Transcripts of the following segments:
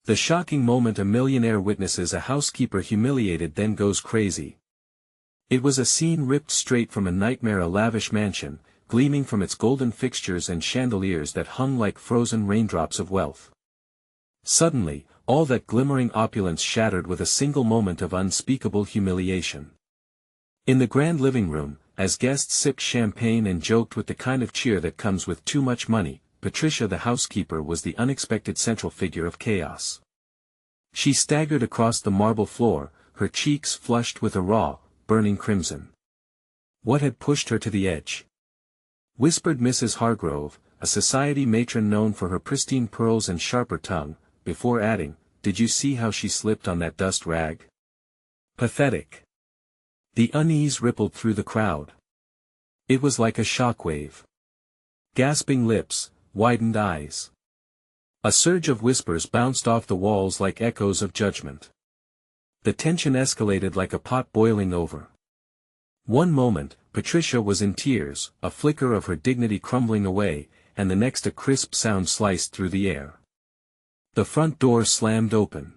The shocking moment a millionaire witnesses a housekeeper humiliated then goes crazy. It was a scene ripped straight from a nightmare, a lavish mansion, gleaming from its golden fixtures and chandeliers that hung like frozen raindrops of wealth. Suddenly, all that glimmering opulence shattered with a single moment of unspeakable humiliation. In the grand living room, as guests sipped champagne and joked with the kind of cheer that comes with too much money, Patricia the housekeeper was the unexpected central figure of chaos. She staggered across the marble floor, her cheeks flushed with a raw, burning crimson. What had pushed her to the edge? Whispered Mrs. Hargrove, a society matron known for her pristine pearls and sharper tongue, before adding, "Did you see how she slipped on that dust rag? Pathetic." The unease rippled through the crowd. It was like a shockwave. Gasping lips, widened eyes. A surge of whispers bounced off the walls like echoes of judgment. The tension escalated like a pot boiling over. One moment, Patricia was in tears, a flicker of her dignity crumbling away, and the next a crisp sound sliced through the air. The front door slammed open.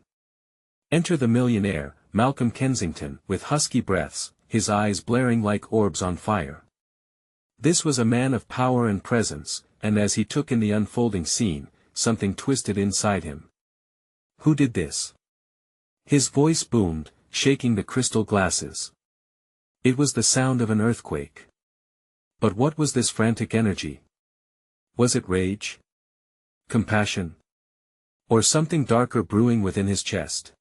Enter the millionaire, Malcolm Kensington, with husky breaths, his eyes blaring like orbs on fire. This was a man of power and presence, and as he took in the unfolding scene, something twisted inside him. Who did this? His voice boomed, shaking the crystal glasses. It was the sound of an earthquake. But what was this frantic energy? Was it rage? Compassion? Or something darker brewing within his chest?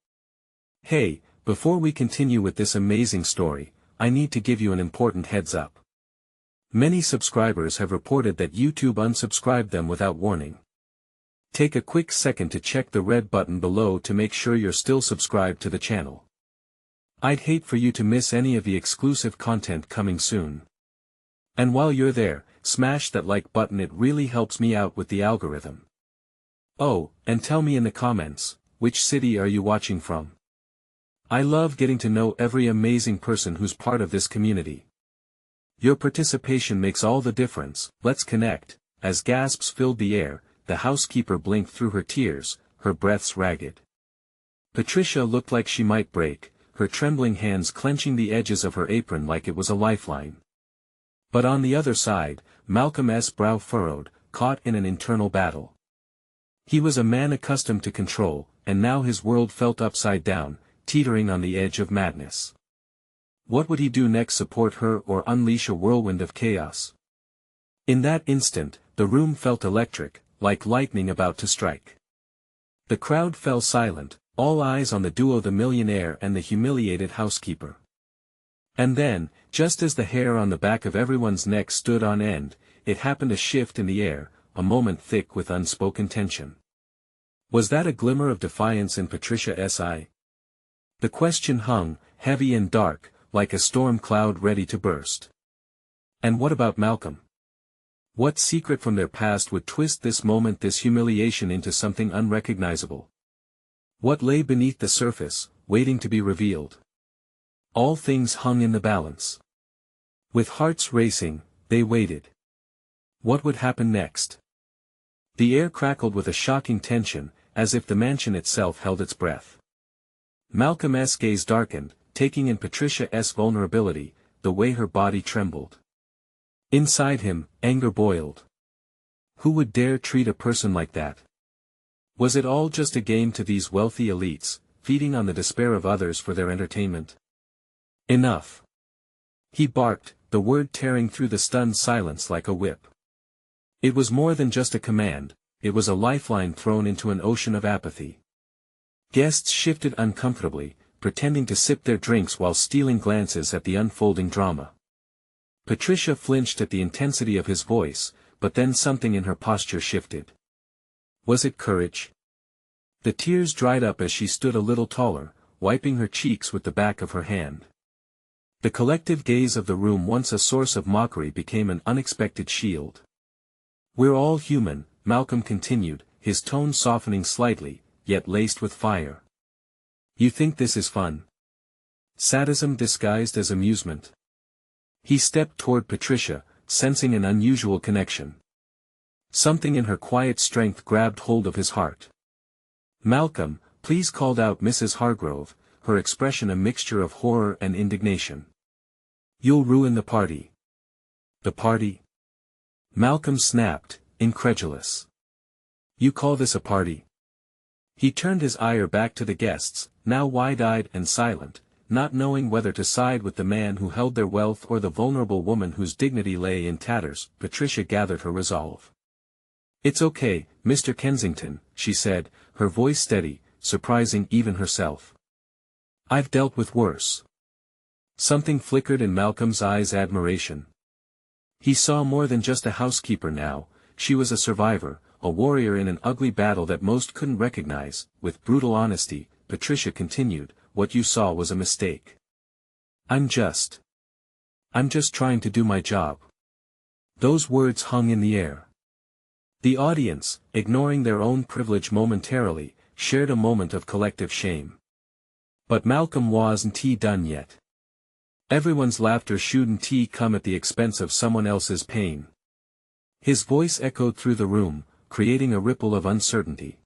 Hey, before we continue with this amazing story, I need to give you an important heads up. Many subscribers have reported that YouTube unsubscribed them without warning. Take a quick second to check the red button below to make sure you're still subscribed to the channel. I'd hate for you to miss any of the exclusive content coming soon. And while you're there, smash that like button, it really helps me out with the algorithm. Oh, and tell me in the comments, which city are you watching from? I love getting to know every amazing person who's part of this community. Your participation makes all the difference. Let's connect. As gasps filled the air, the housekeeper blinked through her tears, her breaths ragged. Patricia looked like she might break, her trembling hands clenching the edges of her apron like it was a lifeline. But on the other side, Malcolm's brow furrowed, caught in an internal battle. He was a man accustomed to control, and now his world felt upside down, teetering on the edge of madness. What would he do next? Support her or unleash a whirlwind of chaos? In that instant, the room felt electric, like lightning about to strike. The crowd fell silent, all eyes on the duo, the millionaire and the humiliated housekeeper. And then, just as the hair on the back of everyone's neck stood on end, it happened, a shift in the air, a moment thick with unspoken tension. Was that a glimmer of defiance in Patricia's eye? The question hung, heavy and dark, like a storm cloud ready to burst. And what about Malcolm? What secret from their past would twist this moment, this humiliation, into something unrecognizable? What lay beneath the surface, waiting to be revealed? All things hung in the balance. With hearts racing, they waited. What would happen next? The air crackled with a shocking tension, as if the mansion itself held its breath. Malcolm's gaze darkened, taking in Patricia's vulnerability, the way her body trembled. Inside him, anger boiled. Who would dare treat a person like that? Was it all just a game to these wealthy elites, feeding on the despair of others for their entertainment? Enough! He barked, the word tearing through the stunned silence like a whip. It was more than just a command, it was a lifeline thrown into an ocean of apathy. Guests shifted uncomfortably, pretending to sip their drinks while stealing glances at the unfolding drama. Patricia flinched at the intensity of his voice, but then something in her posture shifted. Was it courage? The tears dried up as she stood a little taller, wiping her cheeks with the back of her hand. The collective gaze of the room, once a source of mockery, became an unexpected shield. We're all human, Malcolm continued, his tone softening slightly, yet laced with fire. You think this is fun? Sadism disguised as amusement? He stepped toward Patricia, sensing an unusual connection. Something in her quiet strength grabbed hold of his heart. Malcolm, please, called out Mrs. Hargrove, her expression a mixture of horror and indignation. You'll ruin the party. The party? Malcolm snapped, incredulous. You call this a party? He turned his ire back to the guests, now wide-eyed and silent, not knowing whether to side with the man who held their wealth or the vulnerable woman whose dignity lay in tatters. Patricia gathered her resolve. It's okay, Mr. Kensington, she said, her voice steady, surprising even herself. I've dealt with worse. Something flickered in Malcolm's eyes, admiration. He saw more than just a housekeeper now. She was a survivor, a warrior in an ugly battle that most couldn't recognize. With brutal honesty, Patricia continued, what you saw was a mistake. I'm just trying to do my job. Those words hung in the air. The audience, ignoring their own privilege momentarily, shared a moment of collective shame. But Malcolm wasn't done yet. Everyone's laughter shouldn't come at the expense of someone else's pain. His voice echoed through the room, creating a ripple of uncertainty.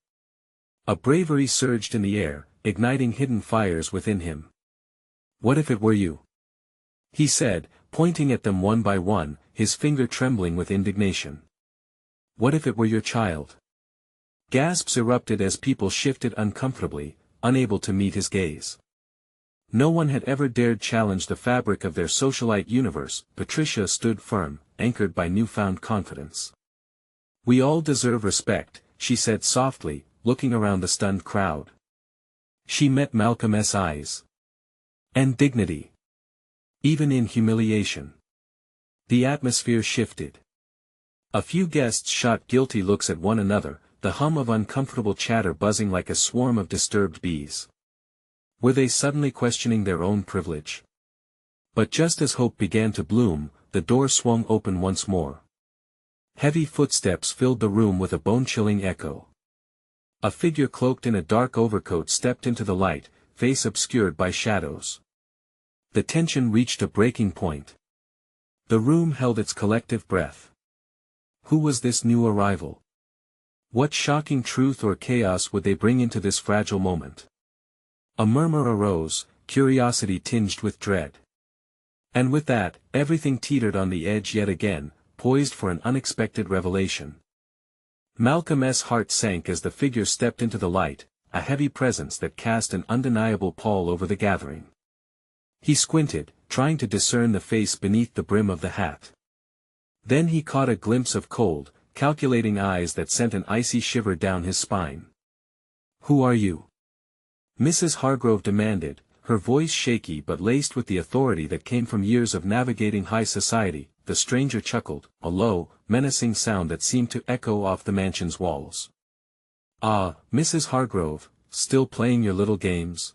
A bravery surged in the air, igniting hidden fires within him. What if it were you? He said, pointing at them one by one, his finger trembling with indignation. What if it were your child? Gasps erupted as people shifted uncomfortably, unable to meet his gaze. No one had ever dared challenge the fabric of their socialite universe. Patricia stood firm, anchored by newfound confidence. We all deserve respect, she said softly, looking around the stunned crowd. She met Malcolm's eyes. And dignity. Even in humiliation. The atmosphere shifted. A few guests shot guilty looks at one another, the hum of uncomfortable chatter buzzing like a swarm of disturbed bees. Were they suddenly questioning their own privilege? But just as hope began to bloom, the door swung open once more. Heavy footsteps filled the room with a bone-chilling echo. A figure cloaked in a dark overcoat stepped into the light, face obscured by shadows. The tension reached a breaking point. The room held its collective breath. Who was this new arrival? What shocking truth or chaos would they bring into this fragile moment? A murmur arose, curiosity tinged with dread. And with that, everything teetered on the edge yet again, poised for an unexpected revelation. Malcolm's heart sank as the figure stepped into the light, a heavy presence that cast an undeniable pall over the gathering. He squinted, trying to discern the face beneath the brim of the hat. Then he caught a glimpse of cold, calculating eyes that sent an icy shiver down his spine. Who are you? Mrs. Hargrove demanded, her voice shaky but laced with the authority that came from years of navigating high society. The stranger chuckled, a low, menacing sound that seemed to echo off the mansion's walls. Ah, Mrs. Hargrove, still playing your little games?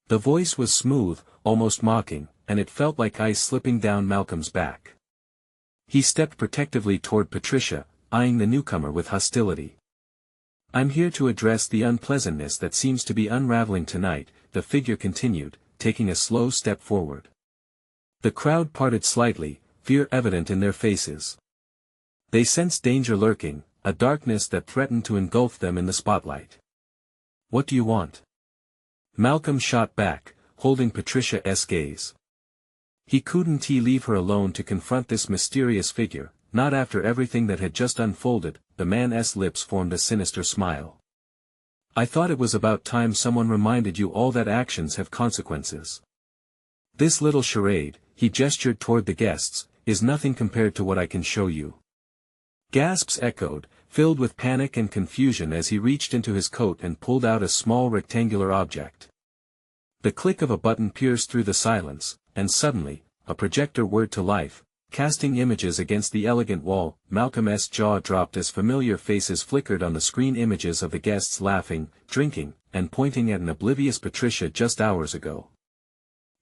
The voice was smooth, almost mocking, and it felt like ice slipping down Malcolm's back. He stepped protectively toward Patricia, eyeing the newcomer with hostility. I'm here to address the unpleasantness that seems to be unraveling tonight, the figure continued, taking a slow step forward. The crowd parted slightly, fear evident in their faces. They sensed danger lurking, a darkness that threatened to engulf them in the spotlight. What do you want? Malcolm shot back, holding Patricia's gaze. He couldn't leave her alone to confront this mysterious figure, not after everything that had just unfolded. The man's lips formed a sinister smile. I thought it was about time someone reminded you all that actions have consequences. This little charade, he gestured toward the guests, is nothing compared to what I can show you. Gasps echoed, filled with panic and confusion as he reached into his coat and pulled out a small rectangular object. The click of a button pierced through the silence, and suddenly, a projector whirred to life, casting images against the elegant wall. Malcolm's jaw dropped as familiar faces flickered on the screen, images of the guests laughing, drinking, and pointing at an oblivious Patricia just hours ago.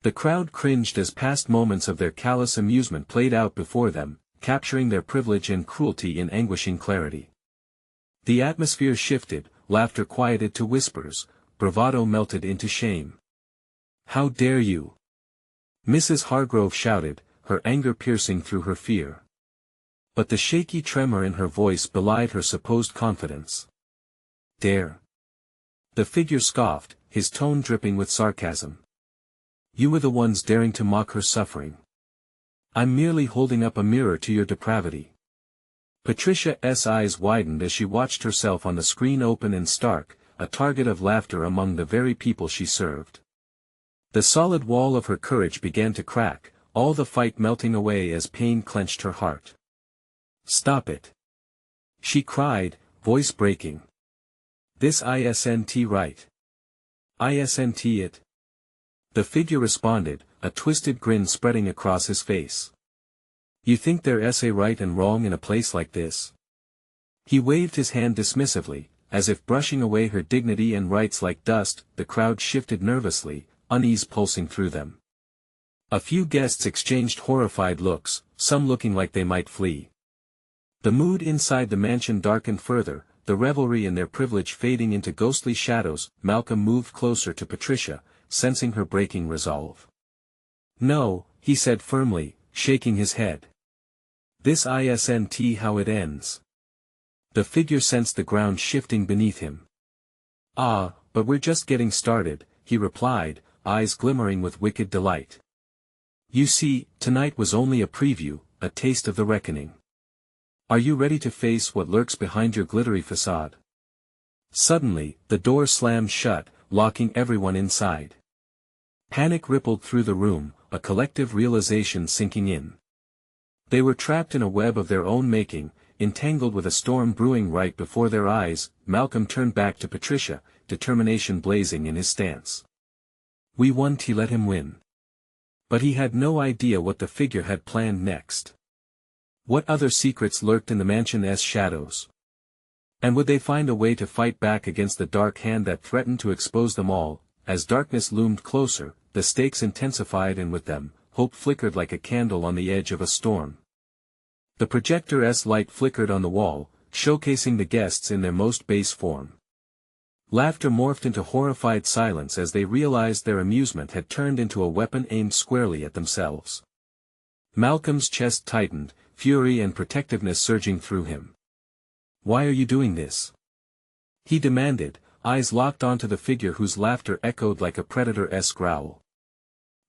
The crowd cringed as past moments of their callous amusement played out before them, capturing their privilege and cruelty in anguishing clarity. The atmosphere shifted, laughter quieted to whispers, bravado melted into shame. How dare you? Mrs. Hargrove shouted, her anger piercing through her fear. But the shaky tremor in her voice belied her supposed confidence. Dare? The figure scoffed, his tone dripping with sarcasm. You were the ones daring to mock her suffering. I'm merely holding up a mirror to your depravity. Patricia's eyes widened as she watched herself on the screen open and stark, a target of laughter among the very people she served. The solid wall of her courage began to crack, all the fight melting away as pain clenched her heart. Stop it! She cried, voice breaking. This isn't right. Isn't it? The figure responded, a twisted grin spreading across his face. You think there's a right and wrong in a place like this? He waved his hand dismissively, as if brushing away her dignity and rights like dust. The crowd shifted nervously, unease pulsing through them. A few guests exchanged horrified looks, some looking like they might flee. The mood inside the mansion darkened further, the revelry in their privilege fading into ghostly shadows. Malcolm moved closer to Patricia, sensing her breaking resolve. No, he said firmly, shaking his head. This isn't how it ends. The figure sensed the ground shifting beneath him. Ah, but we're just getting started, he replied, eyes glimmering with wicked delight. You see, tonight was only a preview, a taste of the reckoning. Are you ready to face what lurks behind your glittery facade? Suddenly, the door slammed shut, locking everyone inside. Panic rippled through the room, a collective realization sinking in. They were trapped in a web of their own making, entangled with a storm brewing right before their eyes. Malcolm turned back to Patricia, determination blazing in his stance. We won. He let him win. But he had no idea what the figure had planned next. What other secrets lurked in the mansion's shadows? And would they find a way to fight back against the dark hand that threatened to expose them all? As darkness loomed closer, the stakes intensified, and with them, hope flickered like a candle on the edge of a storm. The projector's light flickered on the wall, showcasing the guests in their most base form. Laughter morphed into horrified silence as they realized their amusement had turned into a weapon aimed squarely at themselves. Malcolm's chest tightened, fury and protectiveness surging through him. Why are you doing this? He demanded, eyes locked onto the figure whose laughter echoed like a predator's growl.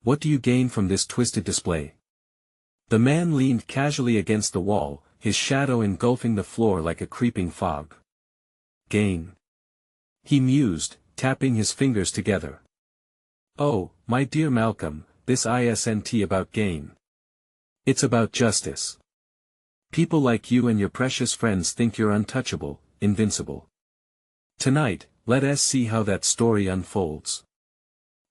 What do you gain from this twisted display? The man leaned casually against the wall, his shadow engulfing the floor like a creeping fog. Gain. He mused, tapping his fingers together. Oh, my dear Malcolm, this isn't about gain. It's about justice. People like you and your precious friends think you're untouchable, invincible. Tonight, let us see how that story unfolds.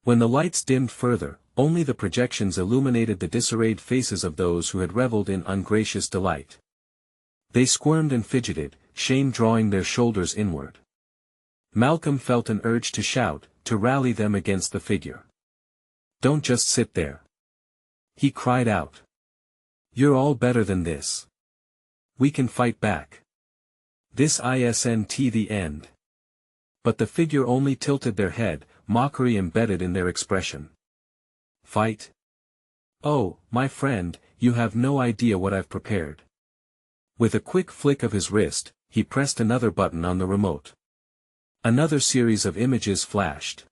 When the lights dimmed further, only the projections illuminated the disarrayed faces of those who had reveled in ungracious delight. They squirmed and fidgeted, shame drawing their shoulders inward. Malcolm felt an urge to shout, to rally them against the figure. Don't just sit there. He cried out. You're all better than this. We can fight back. This isn't the end. But the figure only tilted their head, mockery embedded in their expression. Fight? Oh, my friend, you have no idea what I've prepared. With a quick flick of his wrist, he pressed another button on the remote. Another series of images flashed.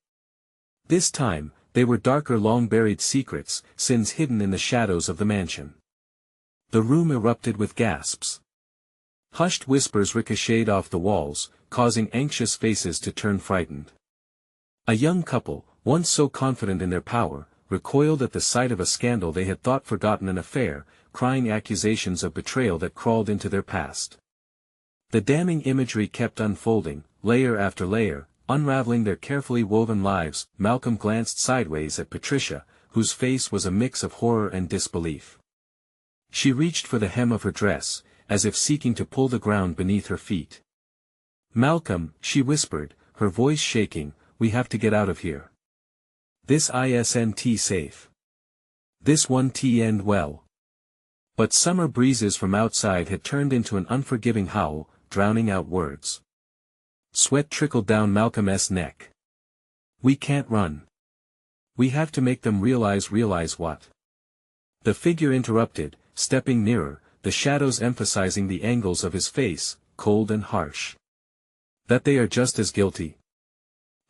This time, they were darker, long-buried secrets, sins hidden in the shadows of the mansion. The room erupted with gasps. Hushed whispers ricocheted off the walls, causing anxious faces to turn frightened. A young couple, once so confident in their power, recoiled at the sight of a scandal they had thought forgotten, an affair, crying accusations of betrayal that crawled into their past. The damning imagery kept unfolding, layer after layer, unraveling their carefully woven lives. Malcolm glanced sideways at Patricia, whose face was a mix of horror and disbelief. She reached for the hem of her dress, as if seeking to pull the ground beneath her feet. Malcolm, she whispered, her voice shaking, we have to get out of here. This isn't safe. This won't end well. But summer breezes from outside had turned into an unforgiving howl, drowning out words. Sweat trickled down Malcolm's neck. We can't run. We have to make them realize what? The figure interrupted, stepping nearer, the shadows emphasizing the angles of his face, cold and harsh. That they are just as guilty.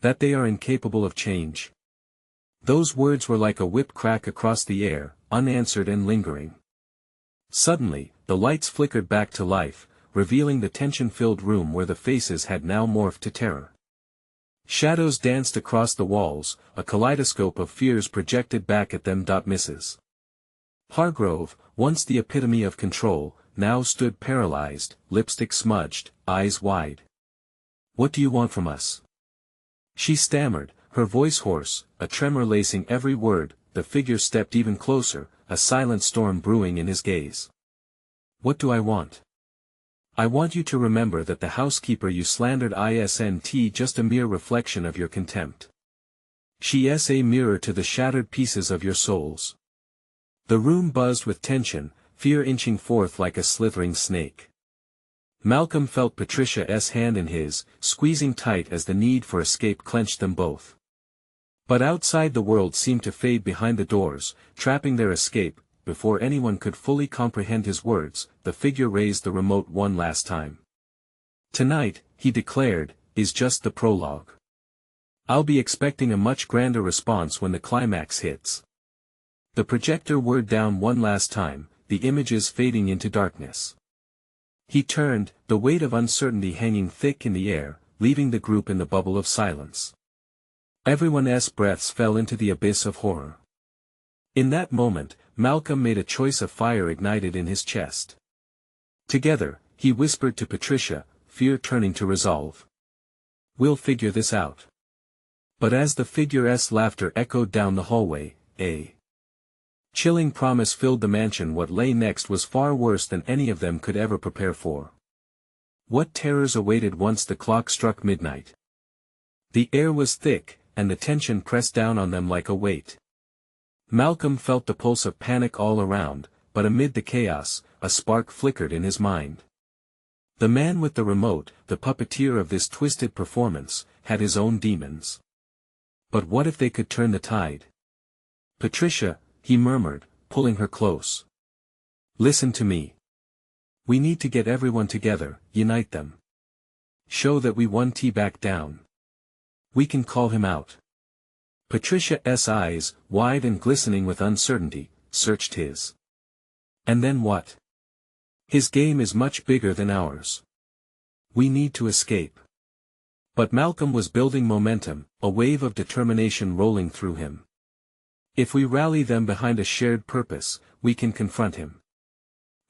That they are incapable of change. Those words were like a whip crack across the air, unanswered and lingering. Suddenly, the lights flickered back to life, revealing the tension-filled room where the faces had now morphed to terror. Shadows danced across the walls, a kaleidoscope of fears projected back at them. Mrs. Hargrove, once the epitome of control, now stood paralyzed, lipstick smudged, eyes wide. "What do you want from us?" she stammered, her voice hoarse, a tremor lacing every word. The figure stepped even closer, a silent storm brewing in his gaze. "What do I want? I want you to remember that the housekeeper you slandered isn't just a mere reflection of your contempt. She is a mirror to the shattered pieces of your souls." The room buzzed with tension, fear inching forth like a slithering snake. Malcolm felt Patricia's hand in his, squeezing tight as the need for escape clenched them both. But outside the world seemed to fade behind the doors, trapping their escape. Before anyone could fully comprehend his words, the figure raised the remote one last time. "Tonight," he declared, "is just the prologue. I'll be expecting a much grander response when the climax hits." The projector whirred down one last time, the images fading into darkness. He turned, the weight of uncertainty hanging thick in the air, leaving the group in the bubble of silence. Everyone's breaths fell into the abyss of horror. In that moment, Malcolm made a choice of fire ignited in his chest. Together, he whispered to Patricia, fear turning to resolve. "We'll figure this out." But as the figure's laughter echoed down the hallway, a chilling promise filled the mansion. What lay next was far worse than any of them could ever prepare for. What terrors awaited once the clock struck midnight? The air was thick, and the tension pressed down on them like a weight. Malcolm felt the pulse of panic all around, but amid the chaos, a spark flickered in his mind. The man with the remote, the puppeteer of this twisted performance, had his own demons. But what if they could turn the tide? "Patricia," he murmured, pulling her close. "Listen to me. We need to get everyone together, unite them. Show that we won back down. We can call him out." Patricia's eyes, wide and glistening with uncertainty, searched his. "And then what?" "His game is much bigger than ours. We need to escape." But Malcolm was building momentum, a wave of determination rolling through him. "If we rally them behind a shared purpose, we can confront him.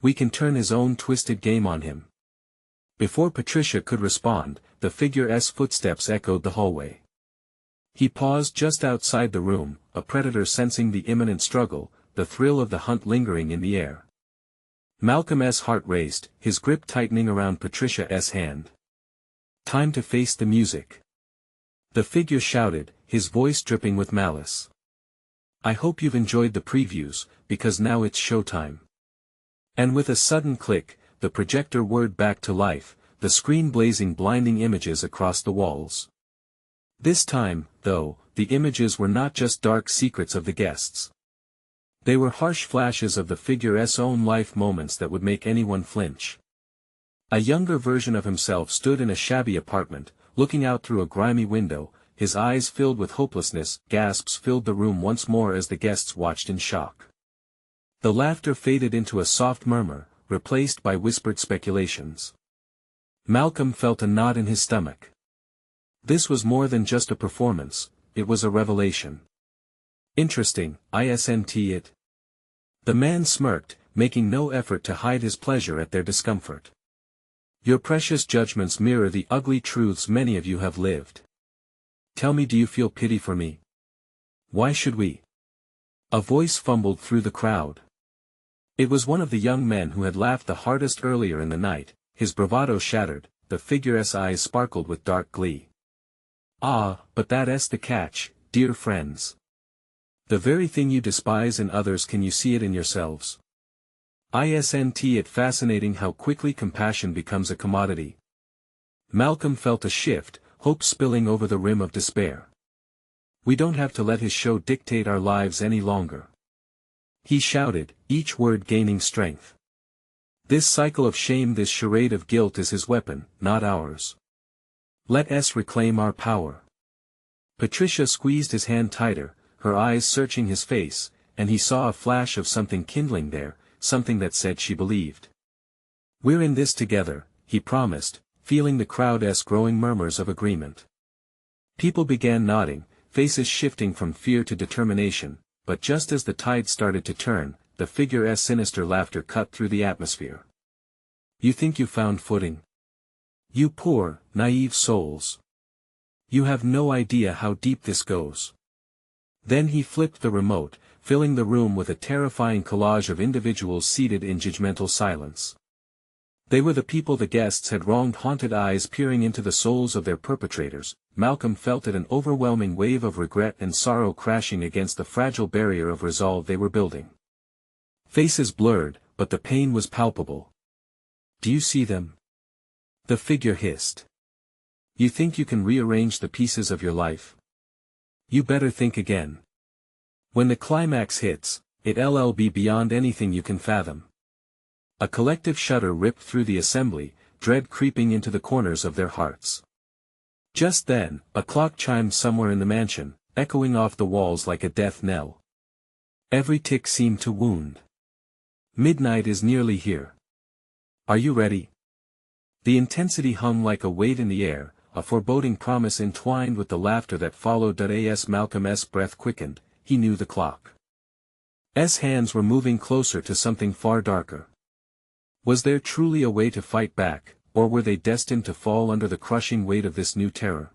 We can turn his own twisted game on him." Before Patricia could respond, the figure's footsteps echoed the hallway. He paused just outside the room, a predator sensing the imminent struggle, the thrill of the hunt lingering in the air. Malcolm's heart raced, his grip tightening around Patricia's hand. "Time to face the music." The figure shouted, his voice dripping with malice. "I hope you've enjoyed the previews, because now it's showtime." And with a sudden click, the projector whirred back to life, the screen blazing blinding images across the walls. This time, though, the images were not just dark secrets of the guests. They were harsh flashes of the figure's own life moments that would make anyone flinch. A younger version of himself stood in a shabby apartment, looking out through a grimy window, his eyes filled with hopelessness. Gasps filled the room once more as the guests watched in shock. The laughter faded into a soft murmur, replaced by whispered speculations. Malcolm felt a knot in his stomach. This was more than just a performance, it was a revelation. "Interesting, isn't it?" The man smirked, making no effort to hide his pleasure at their discomfort. "Your precious judgments mirror the ugly truths many of you have lived. Tell me, do you feel pity for me? Why should we?" A voice fumbled through the crowd. It was one of the young men who had laughed the hardest earlier in the night, his bravado shattered, the figure's eyes sparkled with dark glee. "Ah, but that's the catch, dear friends. The very thing you despise in others, can you see it in yourselves? Isn't it fascinating how quickly compassion becomes a commodity?" Malcolm felt a shift, hope spilling over the rim of despair. "We don't have to let his show dictate our lives any longer," he shouted, each word gaining strength. "This cycle of shame, this charade of guilt is his weapon, not ours. Let us reclaim our power. Patricia squeezed his hand tighter, her eyes searching his face, and he saw a flash of something kindling there, something that said she believed. "We're in this together," he promised, feeling the crowd's growing murmurs of agreement. People began nodding, faces shifting from fear to determination, but just as the tide started to turn, the figure's sinister laughter cut through the atmosphere. "You think you found footing? You poor, naive souls. You have no idea how deep this goes." Then he flipped the remote, filling the room with a terrifying collage of individuals seated in judgmental silence. They were the people the guests had wronged, haunted eyes peering into the souls of their perpetrators. Malcolm felt it, an overwhelming wave of regret and sorrow crashing against the fragile barrier of resolve they were building. Faces blurred, but the pain was palpable. "Do you see them?" the figure hissed. "You think you can rearrange the pieces of your life? You better think again. When the climax hits, it'll be beyond anything you can fathom." A collective shudder ripped through the assembly, dread creeping into the corners of their hearts. Just then, a clock chimed somewhere in the mansion, echoing off the walls like a death knell. Every tick seemed to wound. "Midnight is nearly here. Are you ready?" The intensity hung like a weight in the air, a foreboding promise entwined with the laughter that followed. As Malcolm's breath quickened, he knew the clock's hands were moving closer to something far darker. Was there truly a way to fight back, or were they destined to fall under the crushing weight of this new terror?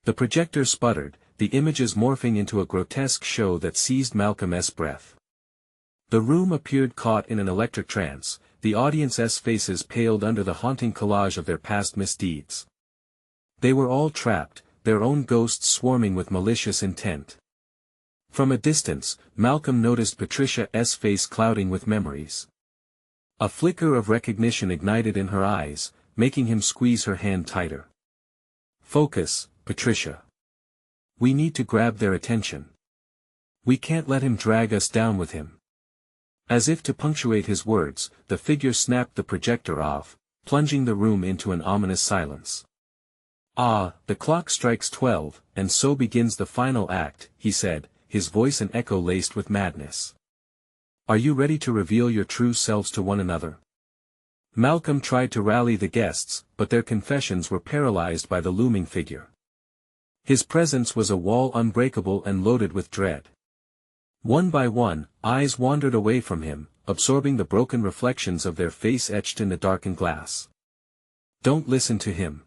The projector sputtered, the images morphing into a grotesque show that seized Malcolm's breath. The room appeared caught in an electric trance, the audience's faces paled under the haunting collage of their past misdeeds. They were all trapped, their own ghosts swarming with malicious intent. From a distance, Malcolm noticed Patricia's face clouding with memories. A flicker of recognition ignited in her eyes, making him squeeze her hand tighter. "Focus, Patricia. We need to grab their attention. We can't let him drag us down with him." As if to punctuate his words, the figure snapped the projector off, plunging the room into an ominous silence. "Ah, the clock strikes 12, and so begins the final act," he said, his voice an echo laced with madness. "Are you ready to reveal your true selves to one another?" Malcolm tried to rally the guests, but their confessions were paralyzed by the looming figure. His presence was a wall unbreakable and loaded with dread. One by one, eyes wandered away from him, absorbing the broken reflections of their face etched in the darkened glass. "Don't listen to him,"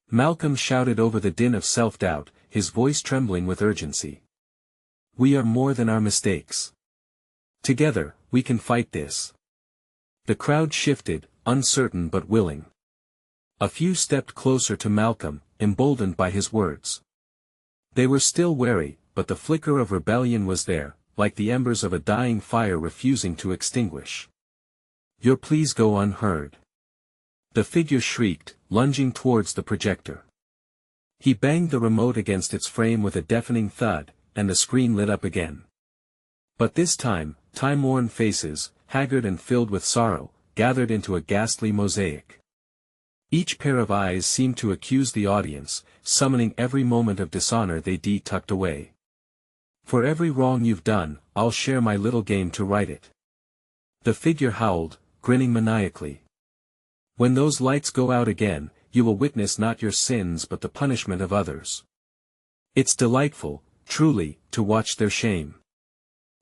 Malcolm shouted over the din of self-doubt, his voice trembling with urgency. "We are more than our mistakes. Together, we can fight this." The crowd shifted, uncertain but willing. A few stepped closer to Malcolm, emboldened by his words. They were still wary, but the flicker of rebellion was there, like the embers of a dying fire refusing to extinguish. "Your pleas go unheard," the figure shrieked, lunging towards the projector. He banged the remote against its frame with a deafening thud, and the screen lit up again. But this time, time-worn faces, haggard and filled with sorrow, gathered into a ghastly mosaic. Each pair of eyes seemed to accuse the audience, summoning every moment of dishonor they tucked away. "For every wrong you've done, I'll share my little game to right it," the figure howled, grinning maniacally. "When those lights go out again, you will witness not your sins but the punishment of others. It's delightful, truly, to watch their shame."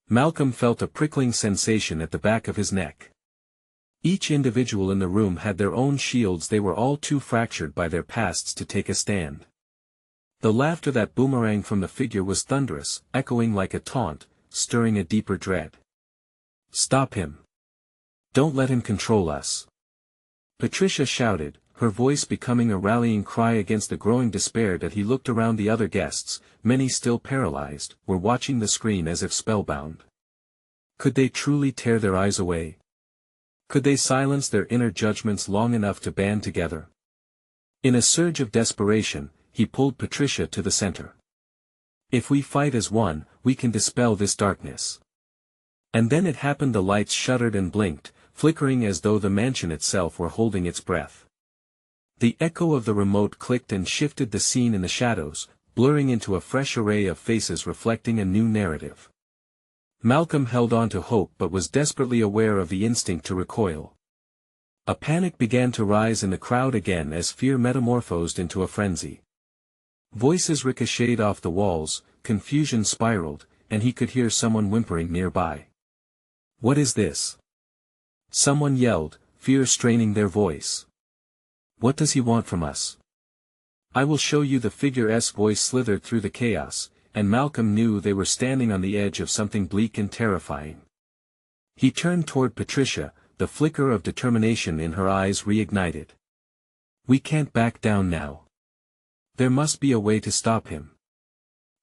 Malcolm felt a prickling sensation at the back of his neck. Each individual in the room had their own shields, they were all too fractured by their pasts to take a stand. The laughter that boomeranged from the figure was thunderous, echoing like a taunt, stirring a deeper dread. "Stop him. Don't let him control us," Patricia shouted, her voice becoming a rallying cry against the growing despair that he looked around. The other guests, many still paralyzed, were watching the screen as if spellbound. Could they truly tear their eyes away? Could they silence their inner judgments long enough to band together? In a surge of desperation, he pulled Patricia to the center. "If we fight as one, we can dispel this darkness." And then it happened. The lights shuddered and blinked, flickering as though the mansion itself were holding its breath. The echo of the remote clicked and shifted the scene in the shadows, blurring into a fresh array of faces reflecting a new narrative. Malcolm held on to hope but was desperately aware of the instinct to recoil. A panic began to rise in the crowd again as fear metamorphosed into a frenzy. Voices ricocheted off the walls, confusion spiraled, and he could hear someone whimpering nearby. "What is this?" someone yelled, fear straining their voice. "What does he want from us?" "I will show you." The figure's voice slithered through the chaos, and Malcolm knew they were standing on the edge of something bleak and terrifying. He turned toward Patricia, the flicker of determination in her eyes reignited. "We can't back down now. There must be a way to stop him."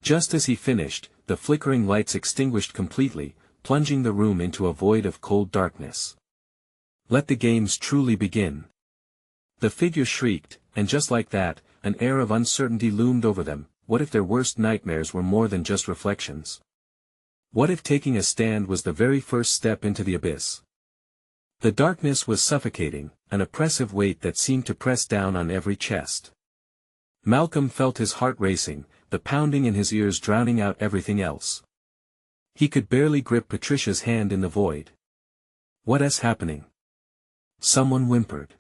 Just as he finished, the flickering lights extinguished completely, plunging the room into a void of cold darkness. "Let the games truly begin." The figure shrieked, and just like that, an air of uncertainty loomed over them. What if their worst nightmares were more than just reflections? What if taking a stand was the very first step into the abyss? The darkness was suffocating, an oppressive weight that seemed to press down on every chest. Malcolm felt his heart racing, the pounding in his ears drowning out everything else. He could barely grip Patricia's hand in the void. "What is happening?" someone whimpered.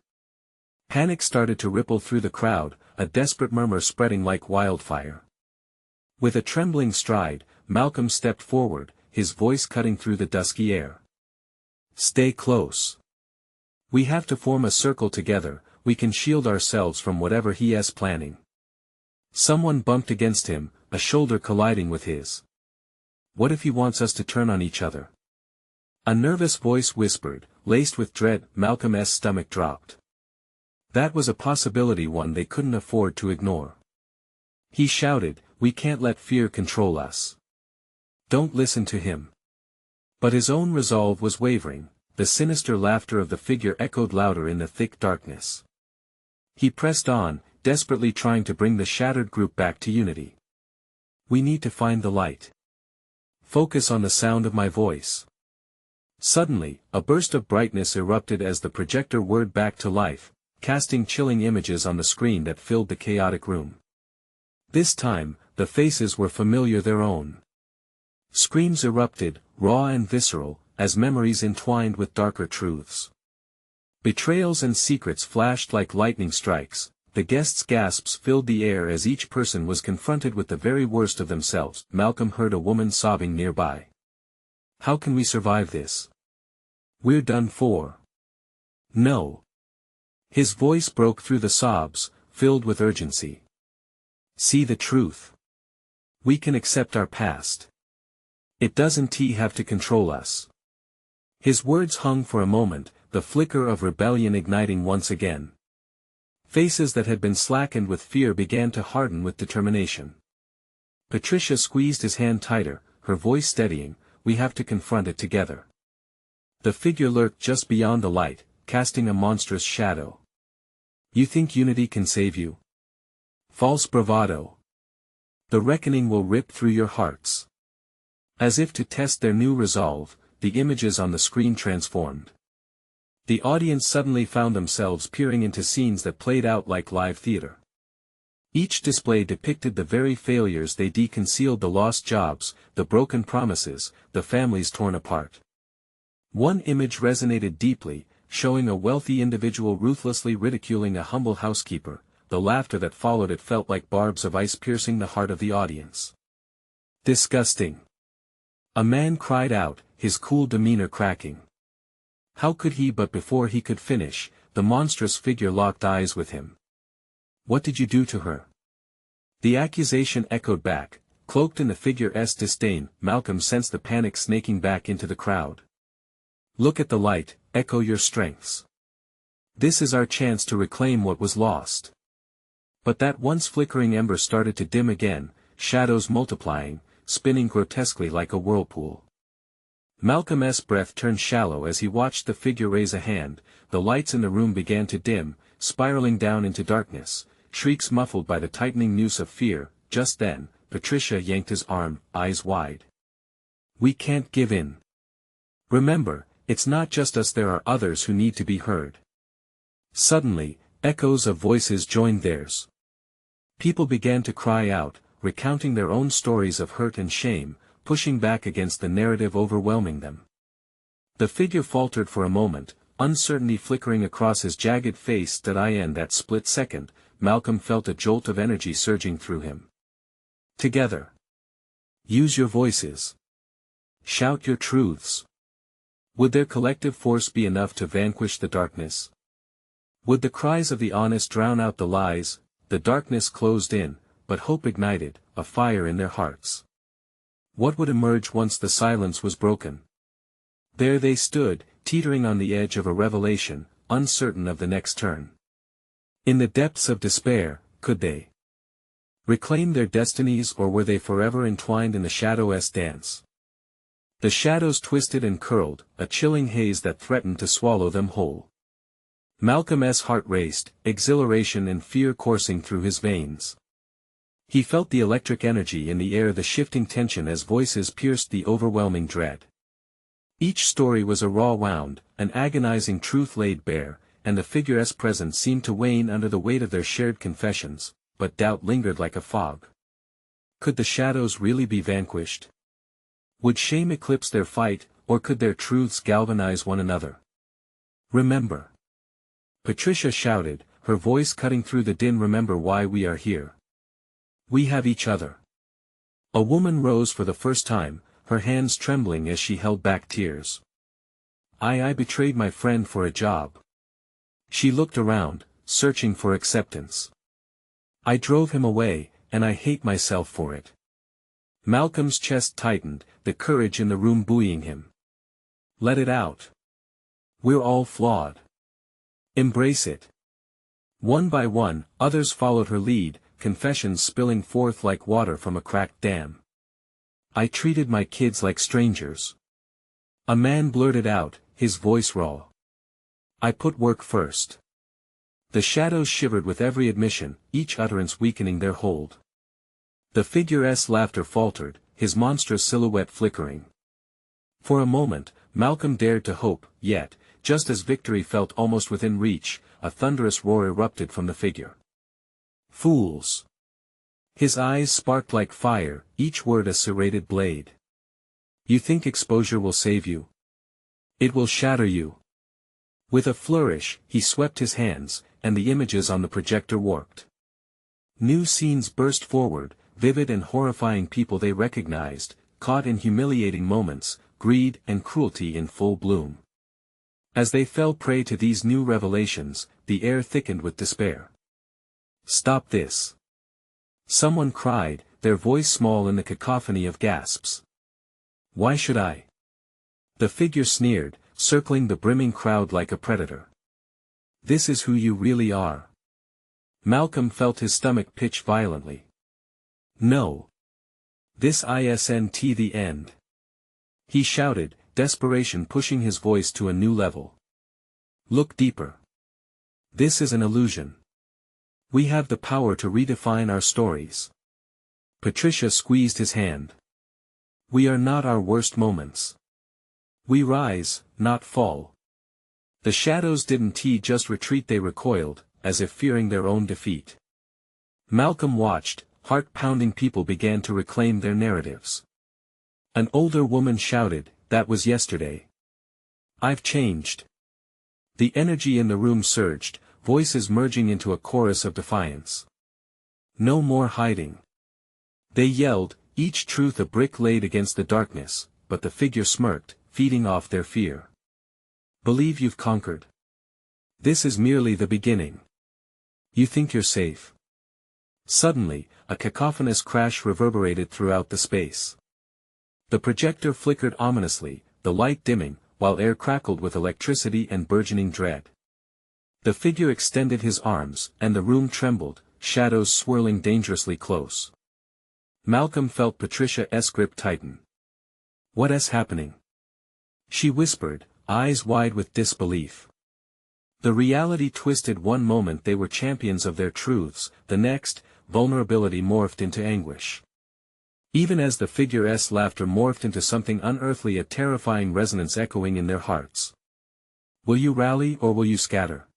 Panic started to ripple through the crowd, a desperate murmur spreading like wildfire. With a trembling stride, Malcolm stepped forward, his voice cutting through the dusky air. "Stay close. We have to form a circle together, we can shield ourselves from whatever he is planning." Someone bumped against him, a shoulder colliding with his. "What if he wants us to turn on each other?" a nervous voice whispered, laced with dread. Malcolm's stomach dropped. That was a possibility, one they couldn't afford to ignore. He shouted, "We can't let fear control us. Don't listen to him." But his own resolve was wavering, the sinister laughter of the figure echoed louder in the thick darkness. He pressed on, desperately trying to bring the shattered group back to unity. "We need to find the light. Focus on the sound of my voice." Suddenly, a burst of brightness erupted as the projector whirred back to life, casting chilling images on the screen that filled the chaotic room. This time, the faces were familiar, their own. Screams erupted, raw and visceral, as memories entwined with darker truths. Betrayals and secrets flashed like lightning strikes, the guests' gasps filled the air as each person was confronted with the very worst of themselves. Malcolm heard a woman sobbing nearby. "How can we survive this? We're done for." "No." His voice broke through the sobs, filled with urgency. "See the truth. We can accept our past. It doesn't have to control us." His words hung for a moment, the flicker of rebellion igniting once again. Faces that had been slackened with fear began to harden with determination. Patricia squeezed his hand tighter, her voice steadying, "We have to confront it together." The figure lurked just beyond the light, casting a monstrous shadow. "You think unity can save you? False bravado. The reckoning will rip through your hearts." As if to test their new resolve, the images on the screen transformed. The audience suddenly found themselves peering into scenes that played out like live theater. Each display depicted the very failures they concealed, the lost jobs, the broken promises, the families torn apart. One image resonated deeply, showing a wealthy individual ruthlessly ridiculing a humble housekeeper. The laughter that followed it felt like barbs of ice piercing the heart of the audience. "Disgusting!" a man cried out, his cool demeanor cracking. How could he? But before he could finish, the monstrous figure locked eyes with him. "What did you do to her?" The accusation echoed back, cloaked in the figure's disdain. Malcolm sensed the panic snaking back into the crowd. "Look at the light, echo your strengths. This is our chance to reclaim what was lost." But that once flickering ember started to dim again, shadows multiplying, spinning grotesquely like a whirlpool. Malcolm's breath turned shallow as he watched the figure raise a hand. The lights in the room began to dim, spiraling down into darkness, shrieks muffled by the tightening noose of fear. Just then, Patricia yanked his arm, eyes wide. "We can't give in. Remember, it's not just us, there are others who need to be heard." Suddenly, echoes of voices joined theirs. People began to cry out, recounting their own stories of hurt and shame, pushing back against the narrative overwhelming them. The figure faltered for a moment, uncertainty flickering across his jagged face. In that split second, Malcolm felt a jolt of energy surging through him. Together. Use your voices. Shout your truths. Would their collective force be enough to vanquish the darkness? Would the cries of the honest drown out the lies? The darkness closed in, but hope ignited, a fire in their hearts. What would emerge once the silence was broken? There they stood, teetering on the edge of a revelation, uncertain of the next turn. In the depths of despair, could they reclaim their destinies, or were they forever entwined in the shadow's dance? The shadows twisted and curled, a chilling haze that threatened to swallow them whole. Malcolm's heart raced, exhilaration and fear coursing through his veins. He felt the electric energy in the air, the shifting tension as voices pierced the overwhelming dread. Each story was a raw wound, an agonizing truth laid bare, and the figure's presence seemed to wane under the weight of their shared confessions, but doubt lingered like a fog. Could the shadows really be vanquished? Would shame eclipse their fight, or could their truths galvanize one another? Remember. Patricia shouted, her voice cutting through the din. Remember why we are here. We have each other. A woman rose for the first time, her hands trembling as she held back tears. I betrayed my friend for a job. She looked around, searching for acceptance. I drove him away, and I hate myself for it. Malcolm's chest tightened, the courage in the room buoying him. Let it out. We're all flawed. Embrace it. One by one, others followed her lead, confessions spilling forth like water from a cracked dam. I treated my kids like strangers. A man blurted out, his voice raw. I put work first. The shadows shivered with every admission, each utterance weakening their hold. The figure's laughter faltered, his monstrous silhouette flickering. For a moment, Malcolm dared to hope, yet, just as victory felt almost within reach, a thunderous roar erupted from the figure. Fools! His eyes sparked like fire, each word a serrated blade. You think exposure will save you? It will shatter you. With a flourish, he swept his hands, and the images on the projector warped. New scenes burst forward, vivid and horrifying people they recognized, caught in humiliating moments, greed and cruelty in full bloom. As they fell prey to these new revelations, the air thickened with despair. Stop this! Someone cried, their voice small in the cacophony of gasps. Why should I? The figure sneered, circling the brimming crowd like a predator. This is who you really are. Malcolm felt his stomach pitch violently. No. This isn't the end. He shouted, desperation pushing his voice to a new level. Look deeper. This is an illusion. We have the power to redefine our stories. Patricia squeezed his hand. We are not our worst moments. We rise, not fall. The shadows didn't just retreat, they recoiled, as if fearing their own defeat. Malcolm watched, heart-pounding people began to reclaim their narratives. An older woman shouted, that was yesterday. I've changed. The energy in the room surged, voices merging into a chorus of defiance. No more hiding. They yelled, each truth a brick laid against the darkness, but the figure smirked, feeding off their fear. Believe you've conquered. This is merely the beginning. You think you're safe. Suddenly, a cacophonous crash reverberated throughout the space. The projector flickered ominously, the light dimming, while air crackled with electricity and burgeoning dread. The figure extended his arms, and the room trembled, shadows swirling dangerously close. Malcolm felt Patricia's grip tighten. What's happening? She whispered, eyes wide with disbelief. The reality twisted. One moment they were champions of their truths, the next, vulnerability morphed into anguish. Even as the figure's laughter morphed into something unearthly, a terrifying resonance echoing in their hearts. Will you rally or will you scatter?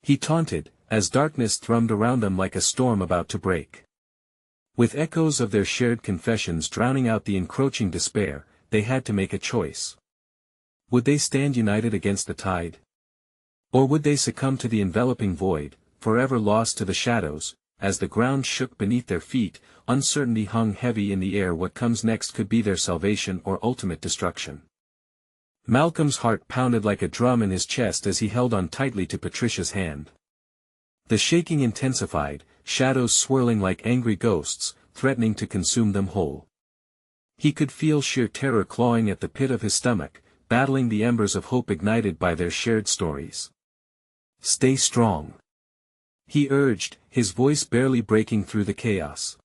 He taunted, as darkness thrummed around them like a storm about to break. With echoes of their shared confessions drowning out the encroaching despair, they had to make a choice. Would they stand united against the tide? Or would they succumb to the enveloping void, forever lost to the shadows? As the ground shook beneath their feet, uncertainty hung heavy in the air. What comes next could be their salvation or ultimate destruction. Malcolm's heart pounded like a drum in his chest as he held on tightly to Patricia's hand. The shaking intensified, shadows swirling like angry ghosts, threatening to consume them whole. He could feel sheer terror clawing at the pit of his stomach, battling the embers of hope ignited by their shared stories. "Stay strong," he urged, his voice barely breaking through the chaos.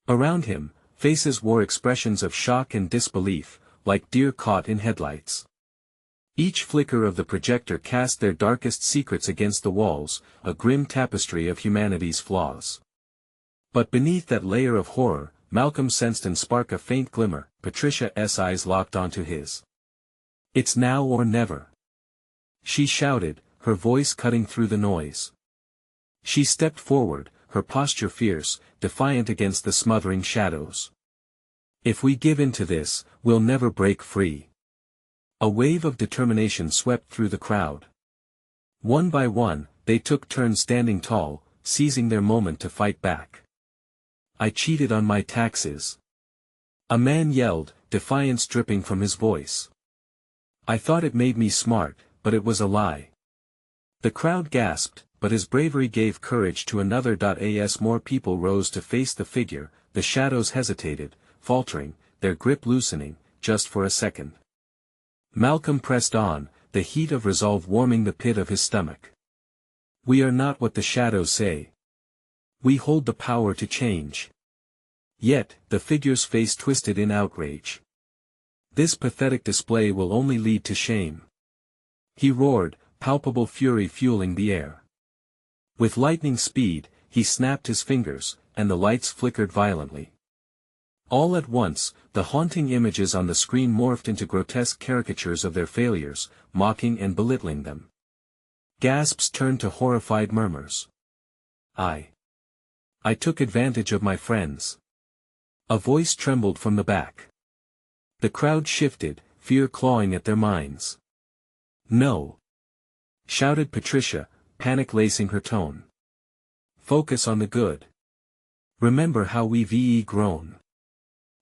Around him, faces wore expressions of shock and disbelief, like deer caught in headlights. Each flicker of the projector cast their darkest secrets against the walls, a grim tapestry of humanity's flaws. But beneath that layer of horror, Malcolm sensed and sparked a faint glimmer. Patricia's eyes locked onto his. "It's now or never," she shouted, her voice cutting through the noise. She stepped forward, her posture fierce, defiant against the smothering shadows. "If we give in to this, we'll never break free." A wave of determination swept through the crowd. One by one, they took turns standing tall, seizing their moment to fight back. "I cheated on my taxes," a man yelled, defiance dripping from his voice. "I thought it made me smart, but it was a lie." The crowd gasped, but his bravery gave courage to another. As more people rose to face the figure, the shadows hesitated, faltering, their grip loosening, just for a second. Malcolm pressed on, the heat of resolve warming the pit of his stomach. "We are not what the shadows say. We hold the power to change." Yet, the figure's face twisted in outrage. "This pathetic display will only lead to shame," he roared, palpable fury fueling the air. With lightning speed, he snapped his fingers, and the lights flickered violently. All at once, the haunting images on the screen morphed into grotesque caricatures of their failures, mocking and belittling them. Gasps turned to horrified murmurs. I took advantage of my friends." A voice trembled from the back. The crowd shifted, fear clawing at their minds. "No!" shouted Patricia, panic lacing her tone. "Focus on the good. Remember how we've grown."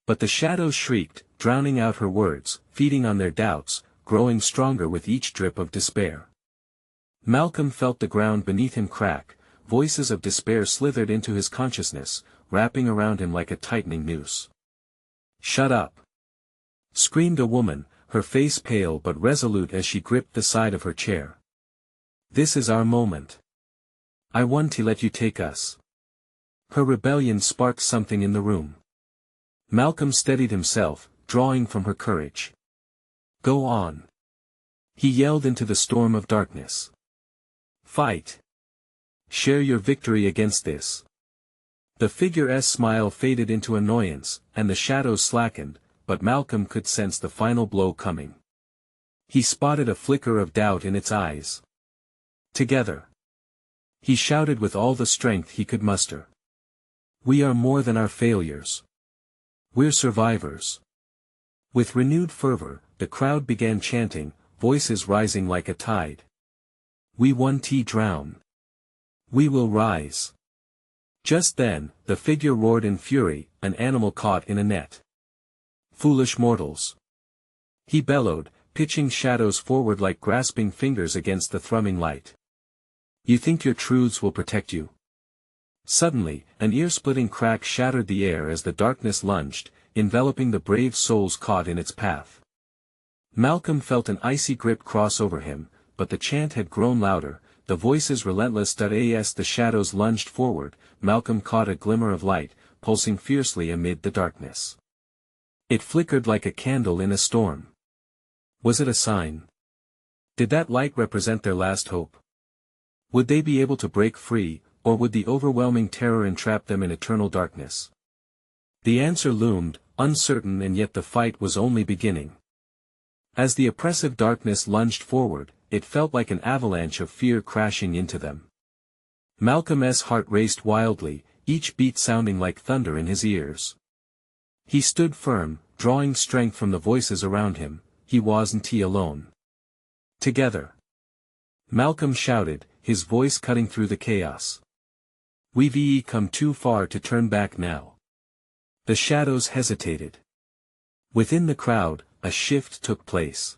But the shadows shrieked, drowning out her words, feeding on their doubts, growing stronger with each drip of despair. Malcolm felt the ground beneath him crack, voices of despair slithered into his consciousness, wrapping around him like a tightening noose. "Shut up!" screamed a woman, her face pale but resolute as she gripped the side of her chair. "This is our moment. I want to let you take us." Her rebellion sparked something in the room. Malcolm steadied himself, drawing from her courage. "Go on," he yelled into the storm of darkness. "Fight. Share your victory against this." The figure's smile faded into annoyance, and the shadows slackened, but Malcolm could sense the final blow coming. He spotted a flicker of doubt in its eyes. "Together," he shouted with all the strength he could muster. "We are more than our failures. We're survivors." With renewed fervor, the crowd began chanting, voices rising like a tide. "We won't drown. We will rise." Just then, the figure roared in fury, an animal caught in a net. "Foolish mortals!" he bellowed, pitching shadows forward like grasping fingers against the thrumming light. "You think your truths will protect you?" Suddenly, an ear-splitting crack shattered the air as the darkness lunged, enveloping the brave souls caught in its path. Malcolm felt an icy grip cross over him, but the chant had grown louder, the voices relentless. As the shadows lunged forward, Malcolm caught a glimmer of light, pulsing fiercely amid the darkness. It flickered like a candle in a storm. Was it a sign? Did that light represent their last hope? Would they be able to break free, or would the overwhelming terror entrap them in eternal darkness? The answer loomed, uncertain, and yet the fight was only beginning. As the oppressive darkness lunged forward, it felt like an avalanche of fear crashing into them. Malcolm's heart raced wildly, each beat sounding like thunder in his ears. He stood firm, drawing strength from the voices around him. He wasn't alone. Together. Malcolm shouted, his voice cutting through the chaos. We've come too far to turn back now. The shadows hesitated. Within the crowd, a shift took place.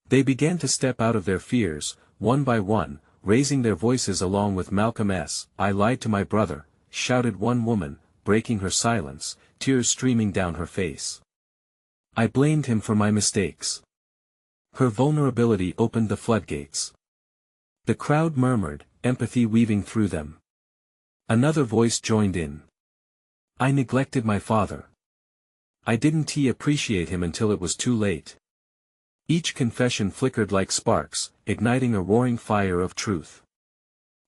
They began to step out of their fears, one by one, raising their voices along with Malcolm's. "I lied to my brother," shouted one woman, breaking her silence, tears streaming down her face. "I blamed him for my mistakes." Her vulnerability opened the floodgates. The crowd murmured, empathy weaving through them. Another voice joined in. "I neglected my father. I didn't appreciate him until it was too late." Each confession flickered like sparks, igniting a roaring fire of truth.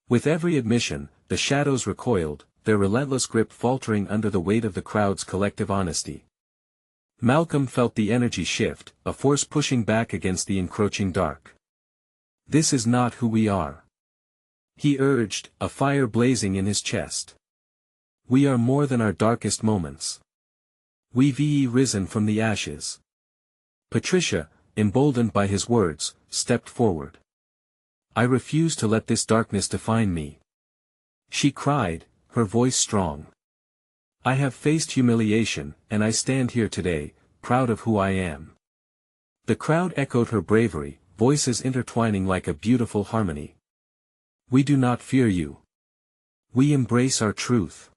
With every admission, the shadows recoiled, their relentless grip faltering under the weight of the crowd's collective honesty. Malcolm felt the energy shift, a force pushing back against the encroaching dark. "This is not who we are," he urged, a fire blazing in his chest. "We are more than our darkest moments. We've risen from the ashes." Patricia, emboldened by his words, stepped forward. "I refuse to let this darkness define me," she cried, her voice strong. "I have faced humiliation, and I stand here today, proud of who I am." The crowd echoed her bravery, voices intertwining like a beautiful harmony. "We do not fear you. We embrace our truth."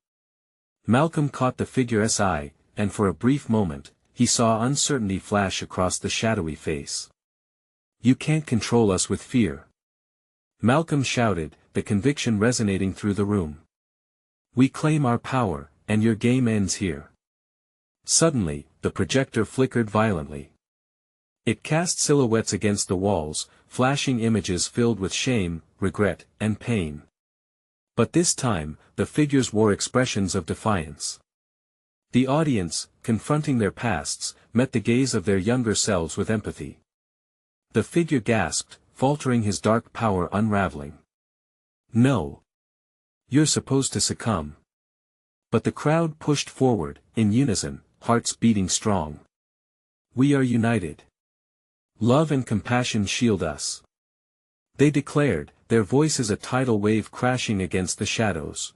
Malcolm caught the figure's eye, and for a brief moment, he saw uncertainty flash across the shadowy face. "You can't control us with fear," Malcolm shouted, the conviction resonating through the room. "We claim our power, and your game ends here." Suddenly, the projector flickered violently. It cast silhouettes against the walls, flashing images filled with shame, regret, and pain. But this time, the figures wore expressions of defiance. The audience, confronting their pasts, met the gaze of their younger selves with empathy. The figure gasped, faltering, his dark power unraveling. "No. You're supposed to succumb." But the crowd pushed forward, in unison, hearts beating strong. "We are united. Love and compassion shield us," they declared, their voices a tidal wave crashing against the shadows.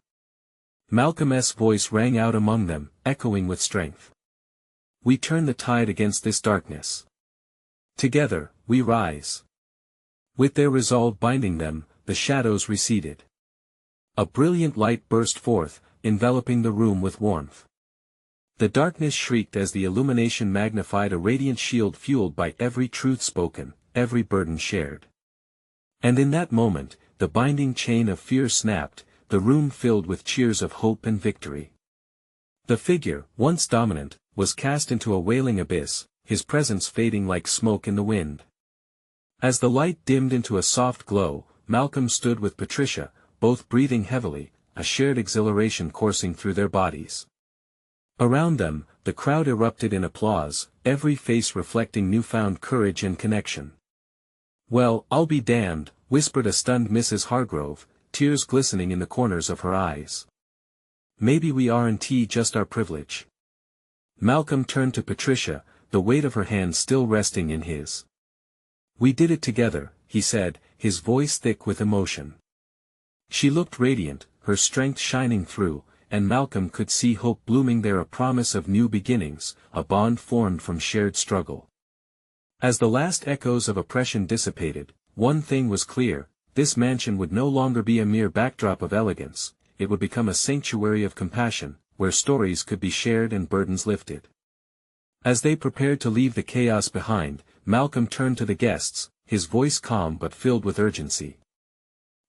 Malcolm's voice rang out among them, echoing with strength. "We turn the tide against this darkness. Together, we rise." With their resolve binding them, the shadows receded. A brilliant light burst forth, enveloping the room with warmth. The darkness shrieked as the illumination magnified, a radiant shield fueled by every truth spoken, every burden shared. And in that moment, the binding chain of fear snapped, the room filled with cheers of hope and victory. The figure, once dominant, was cast into a wailing abyss, his presence fading like smoke in the wind. As the light dimmed into a soft glow, Malcolm stood with Patricia, both breathing heavily, a shared exhilaration coursing through their bodies. Around them, the crowd erupted in applause, every face reflecting newfound courage and connection. "Well, I'll be damned," whispered a stunned Mrs. Hargrove, tears glistening in the corners of her eyes. "Maybe we aren't just our privilege." Malcolm turned to Patricia, the weight of her hand still resting in his. "We did it together," he said, his voice thick with emotion. She looked radiant, her strength shining through, and Malcolm could see hope blooming there, a promise of new beginnings, a bond formed from shared struggle. As the last echoes of oppression dissipated, one thing was clear: this mansion would no longer be a mere backdrop of elegance, it would become a sanctuary of compassion, where stories could be shared and burdens lifted. As they prepared to leave the chaos behind, Malcolm turned to the guests, his voice calm but filled with urgency.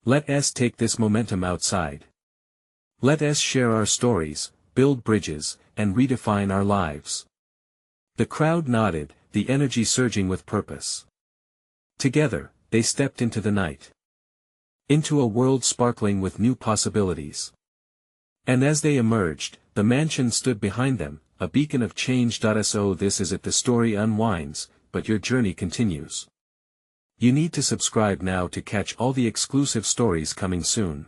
"Let us take this momentum outside. Let us share our stories, build bridges, and redefine our lives." The crowd nodded, the energy surging with purpose. Together, they stepped into the night. Into a world sparkling with new possibilities. And as they emerged, the mansion stood behind them, a beacon of change. So this is it, the story unwinds, but your journey continues. You need to subscribe now to catch all the exclusive stories coming soon.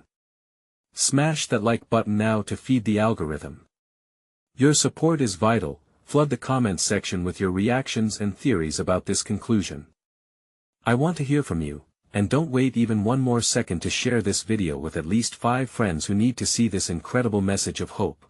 Smash that like button now to feed the algorithm. Your support is vital. Flood the comments section with your reactions and theories about this conclusion. I want to hear from you, and don't wait even one more second to share this video with at least 5 friends who need to see this incredible message of hope.